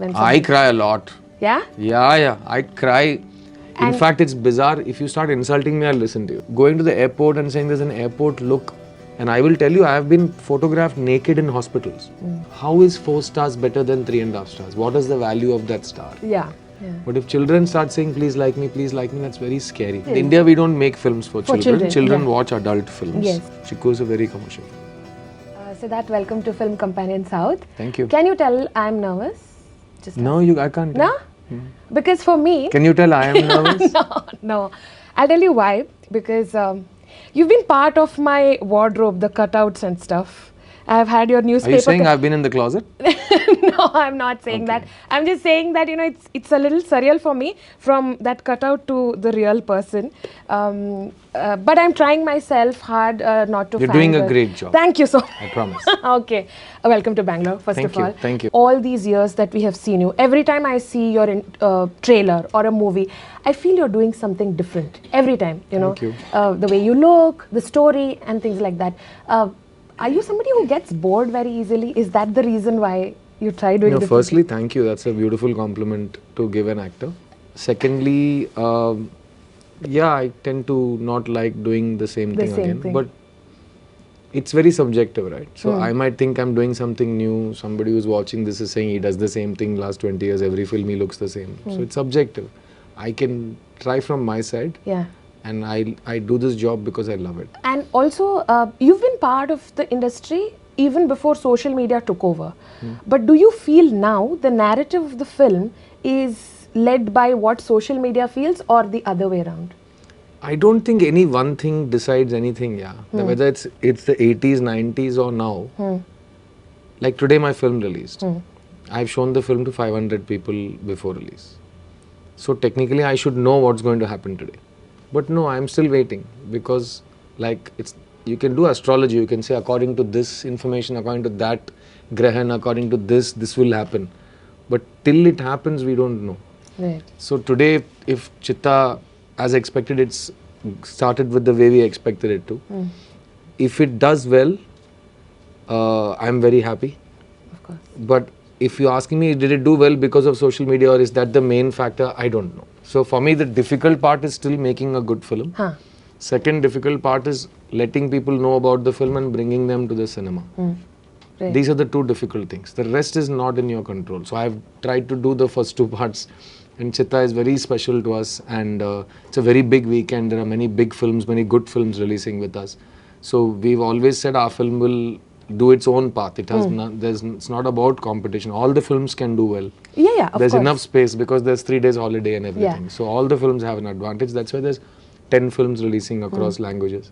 I cry a lot. Yeah? Yeah. I cry. In fact, it's bizarre. If you start insulting me, I'll listen to you. Going to the airport and saying there's an airport look. And I will tell you, I have been photographed naked in hospitals. How is 4 stars better than 3.5 stars? What is the value of that star? Yeah. But if children start saying, please like me, that's very scary. In India, we don't make films for children. Children watch adult films. Yes. Chikku is a very commercial. Siddharth, welcome to Film Companion South. Thank you. Can you tell I'm nervous? No, I can't. No? Because for me... Can you tell I am nervous? No. I'll tell you why. Because you've been part of my wardrobe, the cutouts and stuff. I've had your newspaper... Are you saying I've been in the closet? No, I'm not saying that. I'm just saying that, it's a little surreal for me from that cutout to the real person. But I'm trying myself hard not to... You're doing a great job. Thank you so much. I promise. Okay. Welcome to Bangalore, first of all. Thank you. All these years that we have seen you, every time I see your trailer or a movie, I feel you're doing something different. Every time, Thank you. The way you look, the story and things like that. Are you somebody who gets bored very easily? Is that the reason why you try doing different? Firstly, thank you. That's a beautiful compliment to give an actor. Secondly, I tend to not like doing the same thing again. But it's very subjective, right? So I might think I'm doing something new. Somebody who's watching this is saying he does the same thing last 20 years. Every film he looks the same. So it's subjective. I can try from my side. Yeah. And I do this job because I love it. And also, you've been part of the industry even before social media took over. But do you feel now the narrative of the film is led by what social media feels or the other way around? I don't think any one thing decides anything, Whether it's the 80s, 90s or now. Like today my film released. I've shown the film to 500 people before release. So technically I should know what's going to happen today. But no, I'm still waiting because you can do astrology, you can say according to this information, according to that grahan, according to this will happen. But till it happens, we don't know. Right. So today, if Chittha, as expected, it's started with the way we expected it to. If it does well, I'm very happy. Of course. But if you're asking me, did it do well because of social media or is that the main factor? I don't know. So for me, the difficult part is still making a good film. Second difficult part is letting people know about the film and bringing them to the cinema. Right. These are the two difficult things. The rest is not in your control. So I've tried to do the first two parts. And Chittha is very special to us and it's a very big weekend. There are many big films, many good films releasing with us. So we've always said our film will do its own path. It has it's not about competition. All the films can do well. Yeah, of There's course. enough space because there's 3 days holiday and everything. Yeah. So all the films have an advantage. That's why there's 10 films releasing across languages.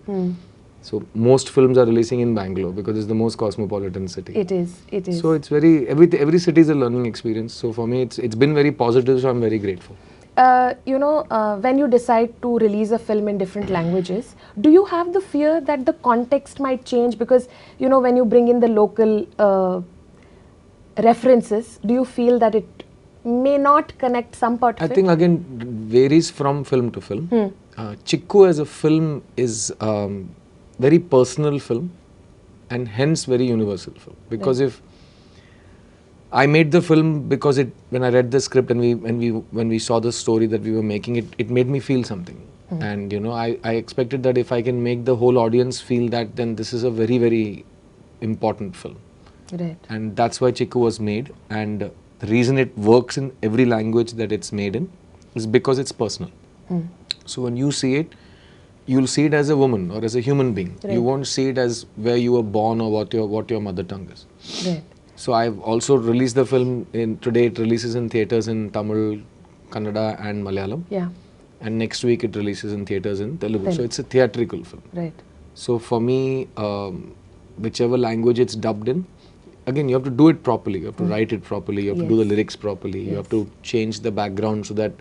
So most films are releasing in Bangalore because it's the most cosmopolitan city. It is. So it's every city is a learning experience. So for me, it's been very positive. So I'm very grateful. When you decide to release a film in different languages, do you have the fear that the context might change? Because, when you bring in the local references, do you feel that it may not connect some part of it? I think again, varies from film to film. Chikku as a film is very personal film and hence very universal film. Because if I made the film because when I read the script and when we saw the story that we were making, it made me feel something. And I expected that if I can make the whole audience feel that, then this is a very, very important film. Right. And that's why Chikku was made. And the reason it works in every language that it's made in is because it's personal. So when you see it, you'll see it as a woman or as a human being. Right. You won't see it as where you were born or what your mother tongue is. Right. So I've also released the film today it releases in theatres in Tamil, Kannada and Malayalam. Yeah. And next week it releases in theatres in Telugu. So it's a theatrical film. Right. So for me, whichever language it's dubbed in, again you have to do it properly. You have to write it properly. You have to do the lyrics properly. You have to change the background so that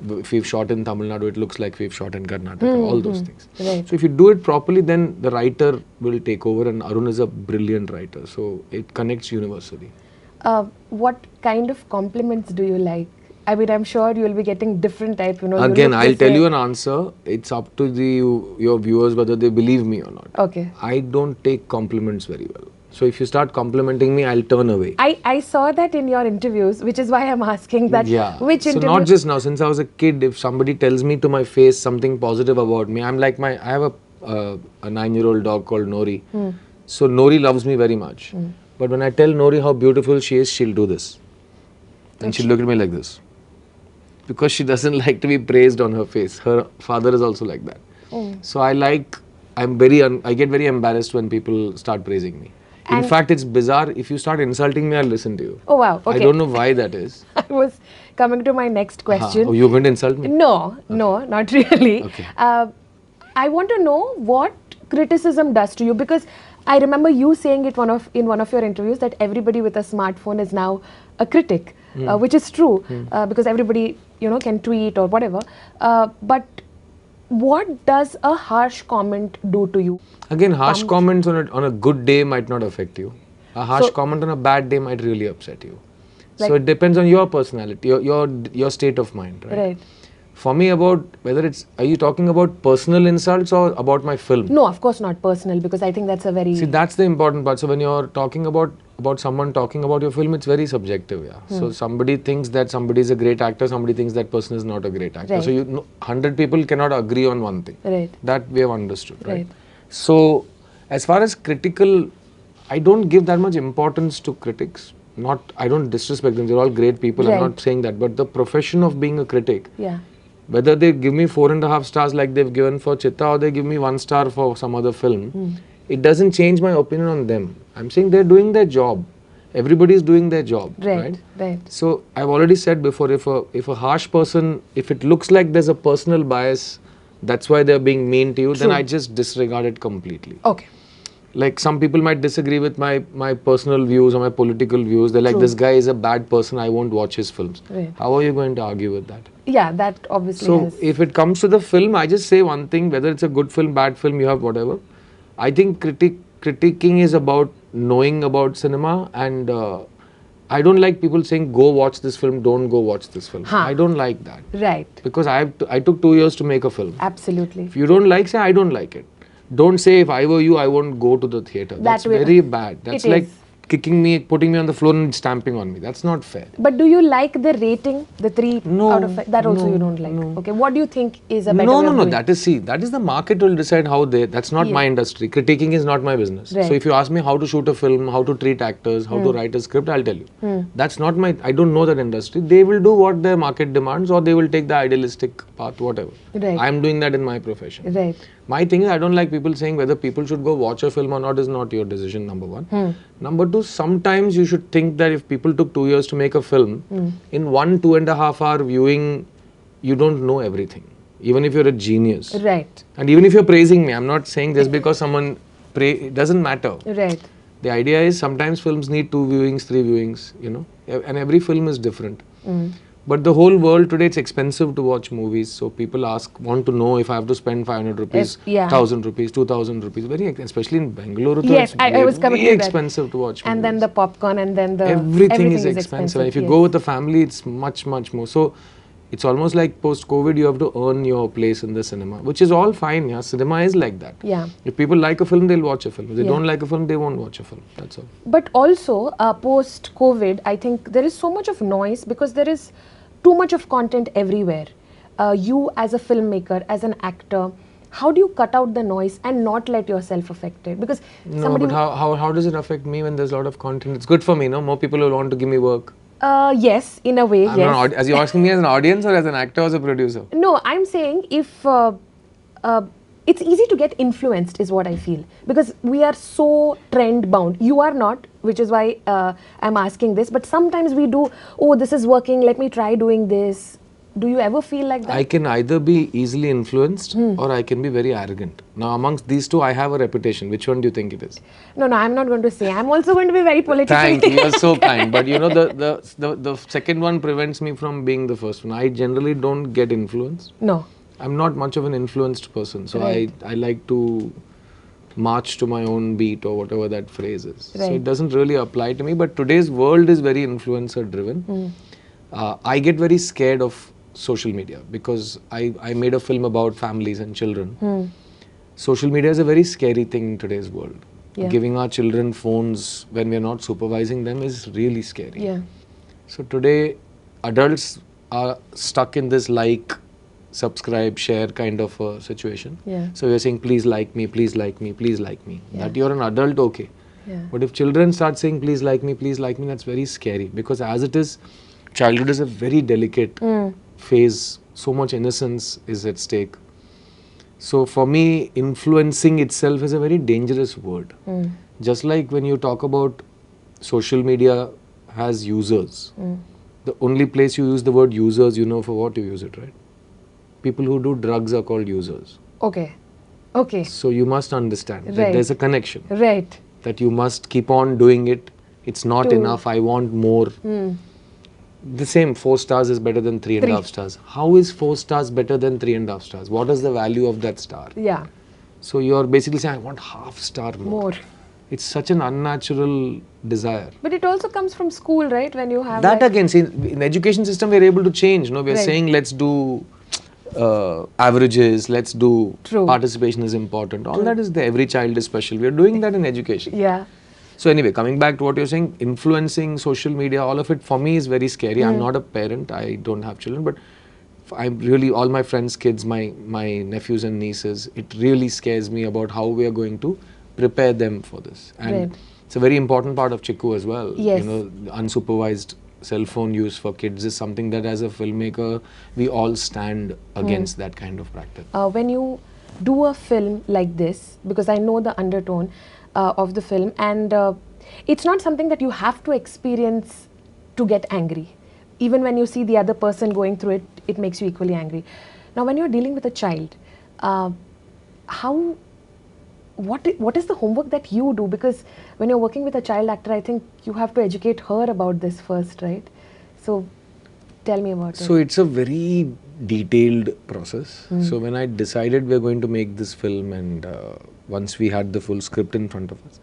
if we've shot in Tamil Nadu, it looks like we've shot in Karnataka, all those things. Right. So if you do it properly, then the writer will take over, and Arun is a brilliant writer, so it connects universally. What kind of compliments do you like? I mean, I'm sure you'll be getting different type, Again, I'll tell you an answer. It's up to your viewers whether they believe me or not. Okay. I don't take compliments very well. So if you start complimenting me, I'll turn away. I saw that in your interviews, which is why I'm asking that. Yeah. Which interview? So not just now, since I was a kid, if somebody tells me to my face something positive about me, I'm like I have a 9-year-old dog called Nori. So Nori loves me very much. But when I tell Nori how beautiful she is, she'll do this. And she'll look at me like this. Because she doesn't like to be praised on her face. Her father is also like that. So I get very embarrassed when people start praising me. In fact, it's bizarre. If you start insulting me, I'll listen to you. Oh, wow. Okay. I don't know why that is. I was coming to my next question. Oh, you're going to insult me? No, not really. Okay. I want to know what criticism does to you, because I remember you saying it in one of your interviews that everybody with a smartphone is now a critic, which is true, because everybody can tweet or whatever. But what does a harsh comment do to you? Again, harsh comments on a good day might not affect you. A harsh comment on a bad day might really upset you. So it depends on your personality, your state of mind, right? Right. For me, are you talking about personal insults or about my film? No, of course not personal, because I think that's a very... See, that's the important part. So when you're talking about someone talking about your film, it's very subjective, yeah. So somebody thinks that somebody is a great actor, somebody thinks that person is not a great actor. Right. So 100 people cannot agree on one thing. Right. That we have understood, right? So as far as critical, I don't give that much importance to critics. I don't disrespect them, they're all great people, I'm not saying that. But the profession of being a critic, whether they give me 4.5 stars like they've given for Chittha, or they give me 1 star for some other film, it doesn't change my opinion on them. I'm saying they're doing their job. Everybody's doing their job, right? So I've already said before, if a harsh person, if it looks like there's a personal bias, that's why they're being mean to you, then I just disregard it completely. Okay. Like some people might disagree with my personal views or my political views. They're like, this guy is a bad person, I won't watch his films. Right. How are you going to argue with that? Yeah, that obviously So if it comes to the film, I just say one thing, whether it's a good film, bad film, you have whatever. I think critiquing is about knowing about cinema, and I don't like people saying, go watch this film, don't go watch this film. I don't like that. Right. Because I took 2 years to make a film. Absolutely. If you don't like, say, I don't like it. Don't say, if I were you, I won't go to the theatre. That's very bad. That's like kicking me, putting me on the floor and stamping on me. That's not fair. But do you like the rating, the 3 out of 5? That also you don't like? No. Okay, what do you think is a better way of doing? That is the market will decide how that's not my industry. Critiquing is not my business. Right. So if you ask me how to shoot a film, how to treat actors, how to write a script, I'll tell you. That's not I don't know that industry. They will do what their market demands, or they will take the idealistic path, whatever. Right. I'm doing that in my profession. Right. My thing is, I don't like people saying whether people should go watch a film or not is not your decision, number 1. Number 2, sometimes you should think that if people took 2 years to make a film, in 2.5 hour viewing, you don't know everything. Even if you're a genius. Right. And even if you're praising me, I'm not saying just because someone it doesn't matter. Right. The idea is sometimes films need 2 viewings, 3 viewings, and every film is different. But the whole world today, it's expensive to watch movies. So people want to know if I have to spend 500 rupees, 1,000 rupees, 2,000 rupees. Especially in Bengaluru, yes, I was coming very to expensive to watch movies. And then the popcorn and then the... Everything is expensive. And if you go with the family, it's much, much more. So it's almost like post-COVID, you have to earn your place in the cinema, which is all fine. Yeah, cinema is like that. Yeah. If people like a film, they'll watch a film. If they don't like a film, they won't watch a film. That's all. But also, post-COVID, I think there is so much of noise because there is too much of content everywhere. You as a filmmaker, as an actor, how do you cut out the noise and not let yourself affected? Because but how does it affect me when there's a lot of content? It's good for me, no? More people will want to give me work. Yes, in a way, yes. As you're asking me as an audience or as an actor or as a producer? No, I'm saying if it's easy to get influenced is what I feel, because we are so trend bound. You are not, which is why I'm asking this, but sometimes we do, oh, this is working, let me try doing this. Do you ever feel like that? I can either be easily influenced or I can be very arrogant. Now amongst these two, I have a reputation. Which one do you think it is? No, I'm not going to say. I'm also going to be very political. Thank you, you're so kind. But the second one prevents me from being the first one. I generally don't get influenced. No. I'm not much of an influenced person. So right. I like to march to my own beat or whatever that phrase is. Right. So it doesn't really apply to me. But today's world is very influencer driven. I get very scared of social media because I made a film about families and children. Social media is a very scary thing in today's world. giving our children phones when we are not supervising them is really scary. Yeah. So today, adults are stuck in this like, subscribe, share kind of a situation. Yeah. So you're saying, please like me, please like me, please like me. Yeah. That you're an adult, okay. Yeah. But if children start saying, please like me, that's very scary. Because as it is, childhood is a very delicate phase. So much innocence is at stake. So for me, influencing itself is a very dangerous word. Just like when you talk about social media has users, the only place you use the word users, you know for what you use it, right? People who do drugs are called users. Okay. Okay. So you must understand that there's a connection. Right. That you must keep on doing it. It's not enough. I want more. The same, 4 stars is better than 3.5 stars. How is 4 stars better than 3.5 stars? What is the value of that star? Yeah. So you're basically saying, I want half star more. It's such an unnatural desire. But it also comes from school, right? When you have that again, see, in the education system, we're able to change. No, we're saying let's do averages, let's do participation is important. All that is there. Every child is special. We're doing that in education. Yeah. So anyway, coming back to what you're saying, influencing social media, all of it for me is very scary. I'm not a parent. I don't have children, but I'm really, all my friends' kids, my nephews and nieces, it really scares me about how we are going to prepare them for this. And it's a very important part of Chikku as well. Yes. You know, unsupervised cell phone use for kids is something that as a filmmaker, we all stand against that kind of practice. When you do a film like this, because I know the undertone of the film, and it's not something that you have to experience to get angry. Even when you see the other person going through it, it makes you equally angry. Now, when you're dealing with a child, what is the homework that you do? Because when you're working with a child actor, I think you have to educate her about this first, right? So tell me about it. So it's a very detailed process. So when I decided we're going to make this film, and once we had the full script in front of us,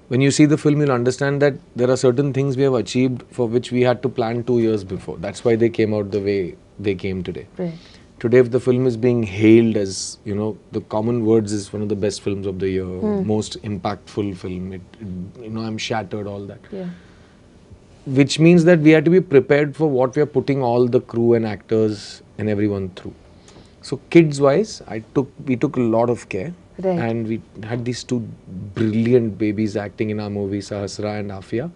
when you see the film, you'll understand that there are certain things we have achieved for which we had to plan 2 years before. That's why they came out the way they came today. Right. Today, if the film is being hailed as, you know, the common words is one of the best films of the year, most impactful film, you know, I'm shattered, all that. Yeah. Which means that we had to be prepared for what we are putting all the crew and actors and everyone through. So kids-wise, we took a lot of care. Right. And we had these 2 brilliant babies acting in our movie, Sahasra and Afia.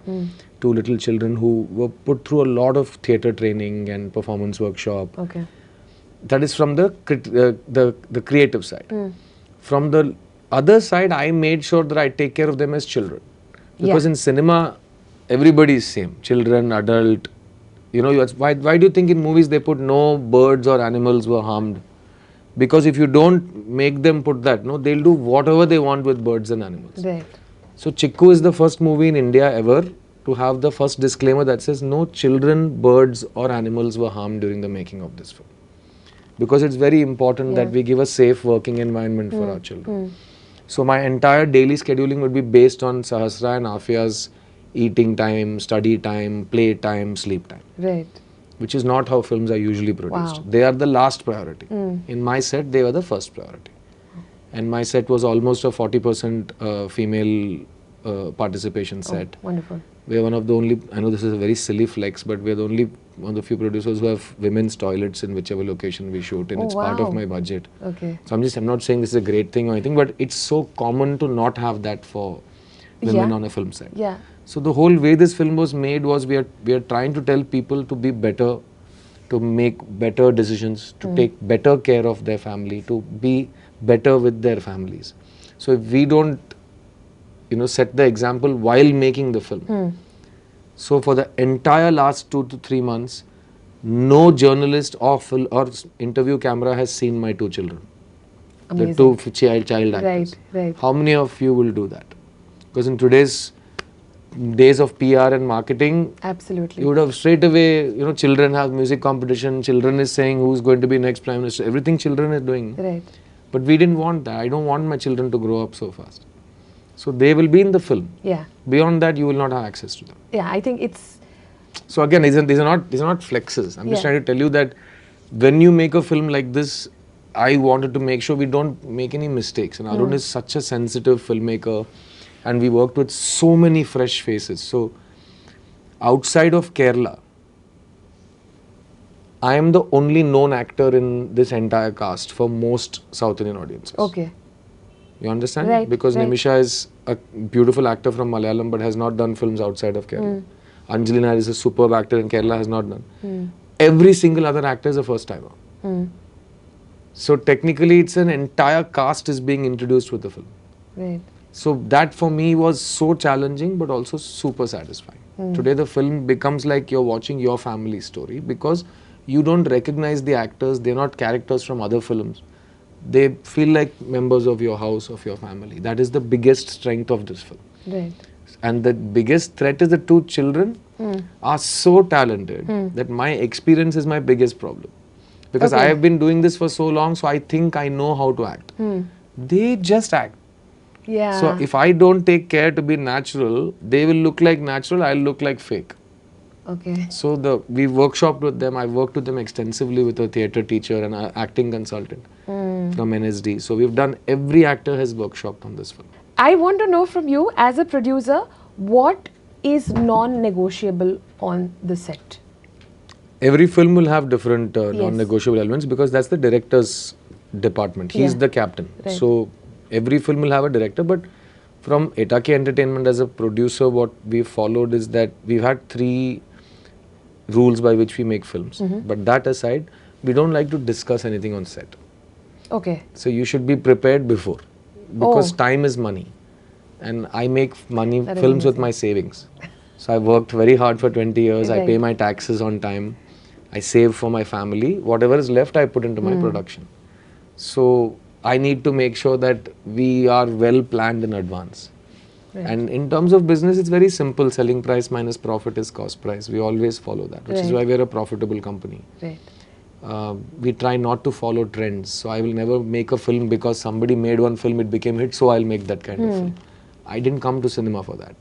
2 little children who were put through a lot of theatre training and performance workshop. Okay. That is from the creative side. From the other side, I made sure that I take care of them as children. Because in cinema, everybody is same. Children, adult. You know, why do you think in movies they put no birds or animals were harmed? Because if you don't make them put that, no, they'll do whatever they want with birds and animals. Right. So Chikku is the first movie in India ever to have the first disclaimer that says no children, birds or animals were harmed during the making of this film. Because it's very important that we give a safe working environment for our children. So my entire daily scheduling would be based on Sahasra and Afia's eating time, study time, play time, sleep time. Right. Which is not how films are usually produced. Wow. They are the last priority. In my set, they were the first priority. And my set was almost a 40% female participation set. Wonderful. We are one of the only, I know this is a very silly flex, but we are the only one of the few producers who have women's toilets in whichever location we shoot in. It's part of my budget. Okay. So I'm not saying this is a great thing or anything, but it's so common to not have that for women on a film set. Yeah. So the whole way this film was made was we are trying to tell people to be better, to make better decisions, to take better care of their family, to be better with their families. So if we don't, you know, set the example while making the film. So for the entire last 2 to 3 months, no journalist or interview camera has seen my 2 children. Amazing. The 2 child actors. Right, right. How many of you will do that? Because in today's days of PR and marketing, Absolutely. you would have straight away, you know, children have music competition, children is saying who's going to be next Prime Minister, everything children are doing. Right. But we didn't want that. I don't want my children to grow up so fast. So they will be in the film. Yeah. Beyond that, you will not have access to them. Yeah, I think it's... So again, these are not flexes. I'm just trying to tell you that when you make a film like this, I wanted to make sure we don't make any mistakes. And Arun is such a sensitive filmmaker. And we worked with so many fresh faces. So outside of Kerala, I am the only known actor in this entire cast for most South Indian audiences. Okay. You understand? Right, Because right. Nimisha is a beautiful actor from Malayalam but has not done films outside of Kerala. Anjali Menon is a superb actor in Kerala, has not done. Every single other actor is a first timer. So technically it's an entire cast is being introduced with the film. Right. So that for me was so challenging but also super satisfying. Today the film becomes like you're watching your family story because you don't recognize the actors, they're not characters from other films. They feel like members of your house, of your family. That is the biggest strength of this film. Right. And the biggest threat is the two children are so talented that my experience is my biggest problem. Because I have been doing this for so long, so I think I know how to act. They just act. Yeah. So if I don't take care to be natural, they will look like natural, I'll look like fake. Okay. So we workshopped with them. I worked with them extensively with a theatre teacher and an acting consultant from NSD. So we've done, every actor has workshopped on this film. I want to know from you as a producer, what is non-negotiable on the set? Every film will have different non-negotiable elements because that's the director's department. He's the captain. Right. So every film will have a director, but from Etaki Entertainment as a producer, what we've followed is that we've had 3 rules by which we make films. But that aside, we don't like to discuss anything on set. Okay. So you should be prepared before because time is money. And I make money films with my savings. So I worked very hard for 20 years. I pay my taxes on time. I save for my family. Whatever is left, I put into my production. So I need to make sure that we are well planned in advance. Right. And in terms of business, it's very simple. Selling price minus profit is cost price. We always follow that, which is why we're a profitable company. Right. We try not to follow trends. So I will never make a film because somebody made one film, it became hit, so I'll make that kind of film. I didn't come to cinema for that.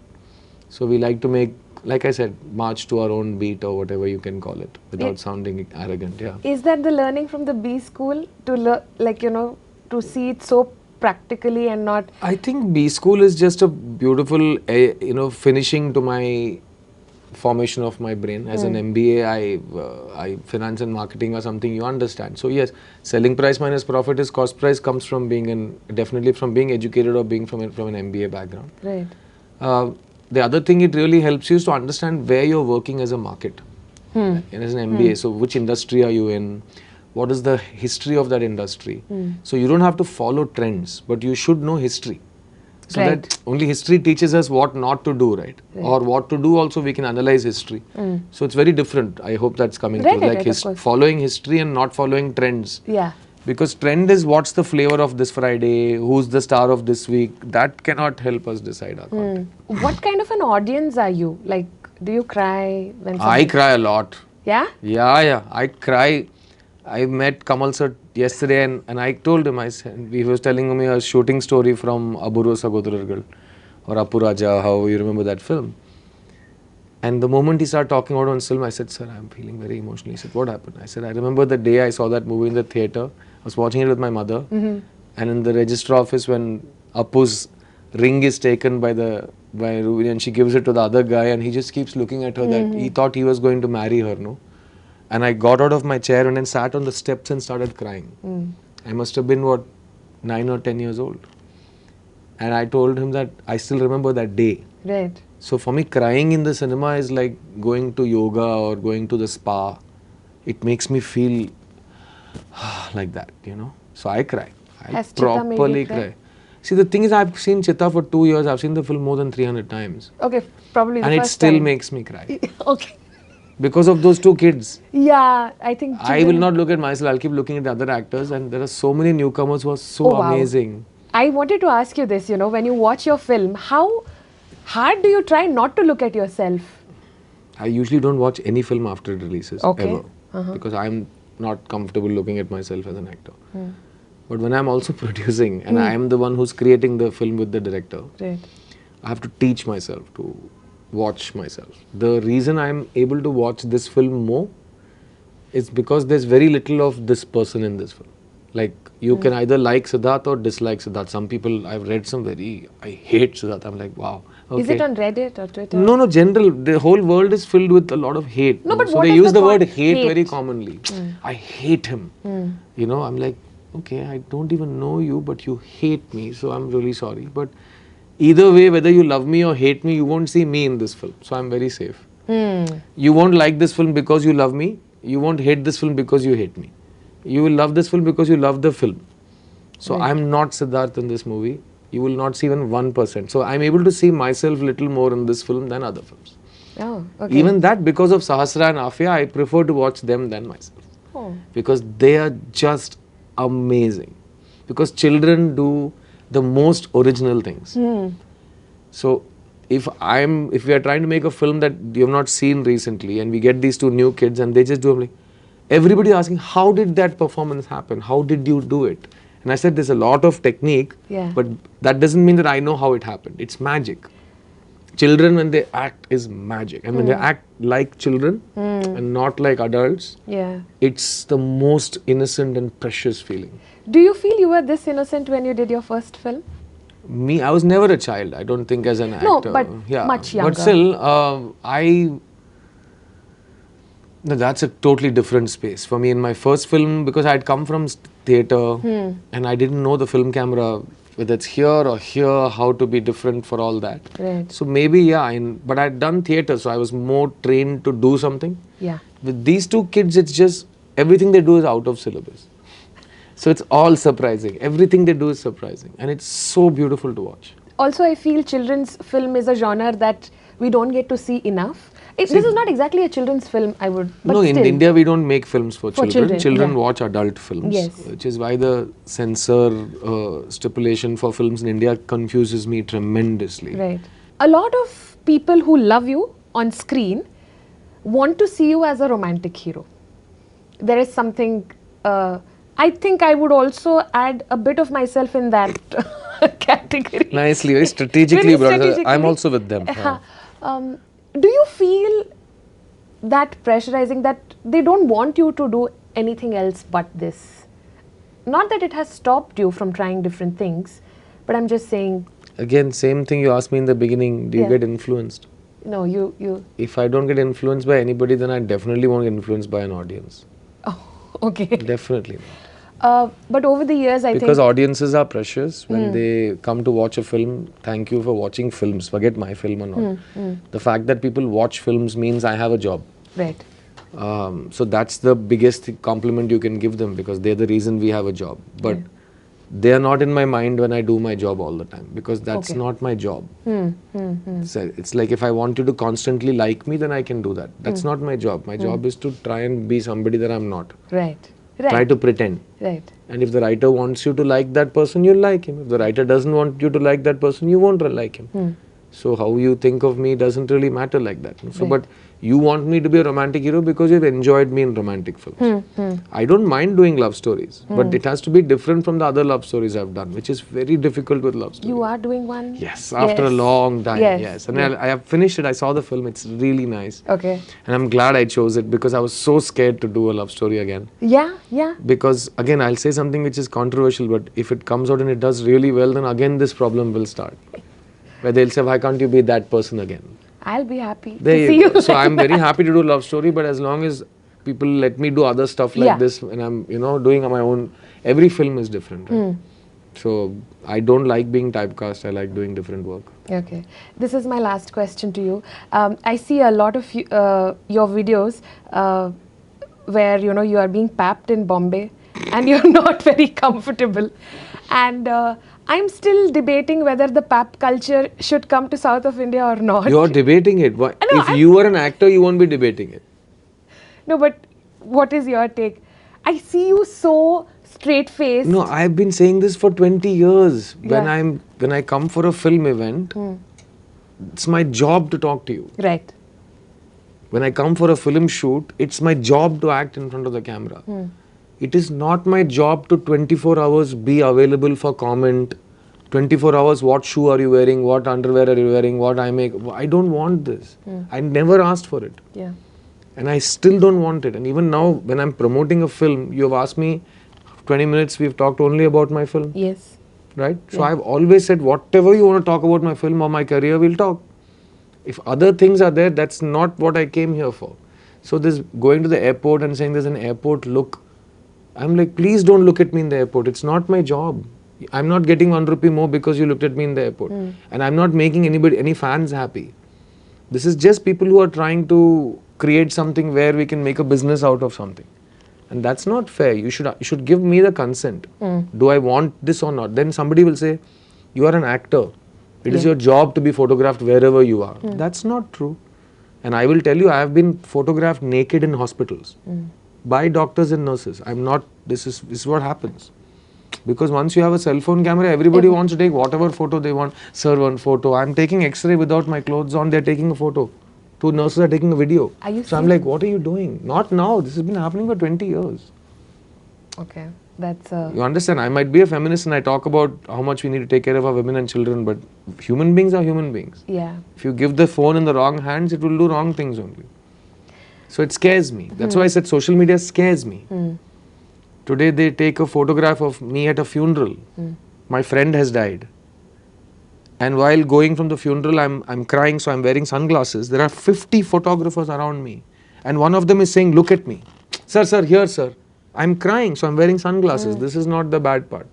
So we like to make, like I said, march to our own beat or whatever you can call it, without sounding arrogant. Yeah. Is that the learning from the B school to to see it so practically and not? I think B school is just a beautiful, finishing to my formation of my brain. As an MBA, I finance and marketing or something, you understand. So yes, selling price minus profit is cost price comes from being definitely from being educated or being from an MBA background. Right. The other thing it really helps you is to understand where you're working as a market. And as an MBA, so which industry are you in? What is the history of that industry? So you don't have to follow trends, but you should know history. So that only history teaches us what not to do, right? Or what to do also we can analyze history. So it's very different. I hope that's coming through. Like following history and not following trends. Yeah. Because trend is what's the flavor of this Friday, who's the star of this week. That cannot help us decide our content. What kind of an audience are you? Like, do you cry when I cry a lot. Yeah? Yeah. I cry. I met Kamal sir yesterday and I told him, he was telling me a shooting story from Aburo Sagodharargal or Apuraja, how you remember that film. And the moment he started talking about on film, I said, sir, I'm feeling very emotional. He said, what happened? I said, I remember the day I saw that movie in the theatre. I was watching it with my mother. And in the register office, when Apu's ring is taken by Ruby and she gives it to the other guy and he just keeps looking at her that he thought he was going to marry her, no? And I got out of my chair and then sat on the steps and started crying. I must have been, 9 or 10 years old. And I told him that I still remember that day. Right. So for me, crying in the cinema is like going to yoga or going to the spa. It makes me feel like that, So I cry. I properly cry. See, the thing is, I've seen Chittha for 2 years. I've seen the film more than 300 times. Okay, probably the and first it still time. Makes me cry. Okay. Because of those 2 kids. Yeah, I think... I will not look at myself. I'll keep looking at the other actors. And there are so many newcomers who are so amazing. I wanted to ask you this, when you watch your film, how hard do you try not to look at yourself? I usually don't watch any film after it releases, ever. Because I'm not comfortable looking at myself as an actor. But when I'm also producing and I am the one who's creating the film with the director, I have to teach myself to watch myself. The reason I'm able to watch this film more is because there's very little of this person in this film. Like, you can either like Siddharth or dislike Siddharth. Some people, I've read some I hate Siddharth. I'm like, wow. Okay. Is it on Reddit or Twitter? No, general. The whole world is filled with a lot of hate. No, but so what they is use the the word point? hate very commonly. I hate him. You know, I'm like, okay, I don't even know you, but you hate me, so I'm really sorry. But either way, whether you love me or hate me, you won't see me in this film. So I'm very safe. You won't like this film because you love me. You won't hate this film because you hate me. You will love this film because you love the film. So I'm not Siddharth in this movie. You will not see even 1%. So I'm able to see myself little more in this film than other films. Oh, okay. Even that, because of Sahasra and Afia, I prefer to watch them than myself. Oh. Because they are just amazing. Because children do the most original things. So if we are trying to make a film that you have not seen recently, and we get these two new kids and they just do, I'm like, everybody asking, how did that performance happen? How did you do it? And I said, there's a lot of technique, but that doesn't mean that I know how it happened. It's magic. Children, when they act, is magic. And when they act like children and not like adults, it's the most innocent and precious feeling. Do you feel you were this innocent when you did your first film? Me, I was never a child, I don't think, as an actor. No, but much younger. But still, no, that's a totally different space. For me, in my first film, because I had come from theatre and I didn't know the film camera, whether it's here or here, how to be different for all that. Right. So maybe, but I'd done theatre, so I was more trained to do something. Yeah. With these two kids, it's just, everything they do is out of syllabus. So it's all surprising. Everything they do is surprising. And it's so beautiful to watch. Also, I feel children's film is a genre that we don't get to see enough. This is not exactly a children's film, I would. But no, in still. India we don't make films for children. Children yeah. watch adult films. Yes. Which is why the censor stipulation for films in India confuses me tremendously. Right. A lot of people who love you on screen want to see you as a romantic hero. There is something... I think I would also add a bit of myself in that category. Nicely, very strategically, I'm also with them. Do you feel that pressurizing, that they don't want you to do anything else but this? Not that it has stopped you from trying different things, but I'm just saying... Again, same thing you asked me in the beginning. Do you get influenced? No, you... If I don't get influenced by anybody, then I definitely won't get influenced by an audience. Oh, okay. Definitely not. But over the years, I think... Because audiences are precious. When they come to watch a film, thank you for watching films. Forget my film or not. The fact that people watch films means I have a job. Right. So that's the biggest compliment you can give them, because they're the reason we have a job. But they are not in my mind when I do my job all the time, because that's not my job. So it's like, if I want you to constantly like me, then I can do that. That's not my job. My job is to try and be somebody that I'm not. Right. Try to pretend. Right. And if the writer wants you to like that person, you'll like him. If the writer doesn't want you to like that person, you won't like him. So how you think of me doesn't really matter like that. So, but you want me to be a romantic hero because you've enjoyed me in romantic films. I don't mind doing love stories, but it has to be different from the other love stories I've done, which is very difficult with love stories. You are doing one? Yes, after a long time, yes. And I have finished it, I saw the film, it's really nice. Okay. And I'm glad I chose it, because I was so scared to do a love story again. Yeah. Because again, I'll say something which is controversial, but if it comes out and it does really well, then again this problem will start. Where they'll say, why can't you be that person again? I'll be happy to see you. So I'm very happy to do love story, but as long as people let me do other stuff like this, and I'm, doing on my own, every film is different, right? So I don't like being typecast, I like doing different work. Okay. This is my last question to you. I see a lot of your videos where, you are being papped in Bombay and you're not very comfortable. And I'm still debating whether the pap culture should come to south of India or not. You're debating it. Why? No, if you were an actor, you won't be debating it. No, but what is your take? I see you so straight-faced. No, I've been saying this for 20 years. When I come for a film event, it's my job to talk to you. Right. When I come for a film shoot, it's my job to act in front of the camera. It is not my job to 24 hours be available for comment, 24 hours what shoe are you wearing, what underwear are you wearing, what I make. I don't want this. I never asked for it. And I still don't want it. And even now, when I'm promoting a film, you have asked me 20 minutes we've talked only about my film, Yes. right? So Yeah. I've always said whatever you want to talk about my film or my career, we'll talk. If other things are there, that's not what I came here for. So this going to the airport and saying there's an airport look, I'm like, please don't look at me in the airport. It's not my job. I'm not getting 1 rupee more because you looked at me in the airport. And I'm not making any fans happy. This is just people who are trying to create something where we can make a business out of something. And that's not fair. You should give me the consent. Do I want this or not? Then somebody will say, you are an actor. It is your job to be photographed wherever you are. That's not true. And I will tell you, I have been photographed naked in hospitals by doctors and nurses. This is what happens. Because once you have a cell phone camera, everybody wants to take whatever photo they want. Sir, one photo. I'm taking X-ray without my clothes on. They're taking a photo. 2 nurses are taking a video. So I'm like, what are you doing? Not now. This has been happening for 20 years. Okay. That's You understand? I might be a feminist and I talk about how much we need to take care of our women and children, but human beings are human beings. Yeah. If you give the phone in the wrong hands, it will do wrong things only. So it scares me. That's why I said social media scares me. Today they take a photograph of me at a funeral. My friend has died. And while going from the funeral, I'm crying, so I'm wearing sunglasses. There are 50 photographers around me. And one of them is saying, look at me. Sir, here, sir. I'm crying, so I'm wearing sunglasses. This is not the bad part.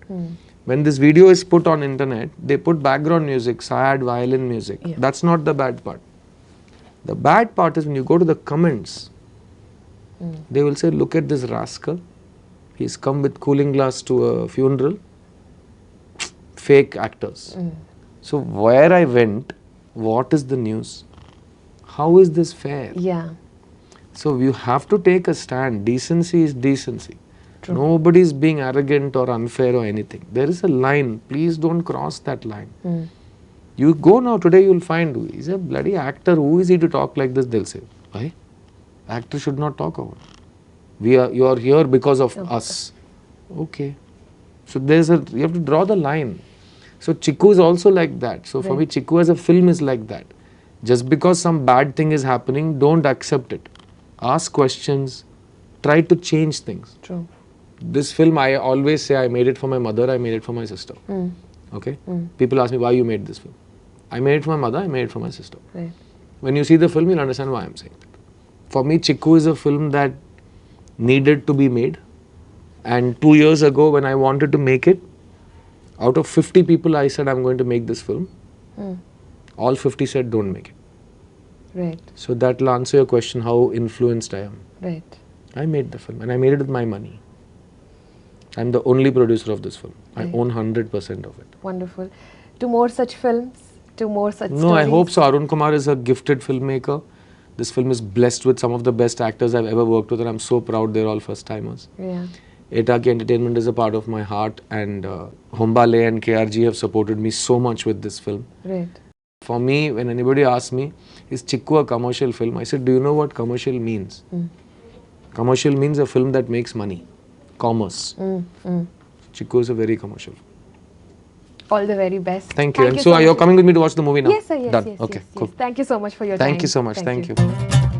When this video is put on internet, they put background music, sad violin music. That's not the bad part. The bad part is when you go to the comments, they will say, look at this rascal. He's come with cooling glass to a funeral. Fake actors. So where I went, what is the news? How is this fair? Yeah. So you have to take a stand. Decency is decency. True. Nobody is being arrogant or unfair or anything. There is a line. Please don't cross that line. You go now today, you'll find he's a bloody actor. Who is he to talk like this? They'll say, why? Actor should not talk about it. You are here because of us. Okay. So you have to draw the line. So Chikku is also like that. So for me, Chikku as a film is like that. Just because some bad thing is happening, don't accept it. Ask questions. Try to change things. True. This film, I always say I made it for my mother, I made it for my sister. Okay? People ask me why you made this film. I made it for my mother, I made it for my sister. Right. When you see the film, you'll understand why I'm saying that. For me, Chikku is a film that needed to be made. And 2 years ago, when I wanted to make it, out of 50 people, I said I'm going to make this film. All 50 said don't make it. Right. So that will answer your question, how influenced I am. Right. I made the film and I made it with my money. I'm the only producer of this film. I own 100% of it. Wonderful. 2 more such films, 2 more such stories. No, I hope so. Arun Kumar is a gifted filmmaker. This film is blessed with some of the best actors I've ever worked with, and I'm so proud they're all first timers. Yeah. Etaki Entertainment is a part of my heart, and Hombale and KRG have supported me so much with this film. Right. For me, when anybody asks me, is Chikku a commercial film? I said, do you know what commercial means? Commercial means a film that makes money. Commerce. Chikku is a very commercial film. All the very best. Thank you. And so you're coming with me to watch the movie now? Yes, sir. Yes, Done. yes. Okay, yes, cool. Yes. Thank you so much for your time. Thank you so much. Thank you.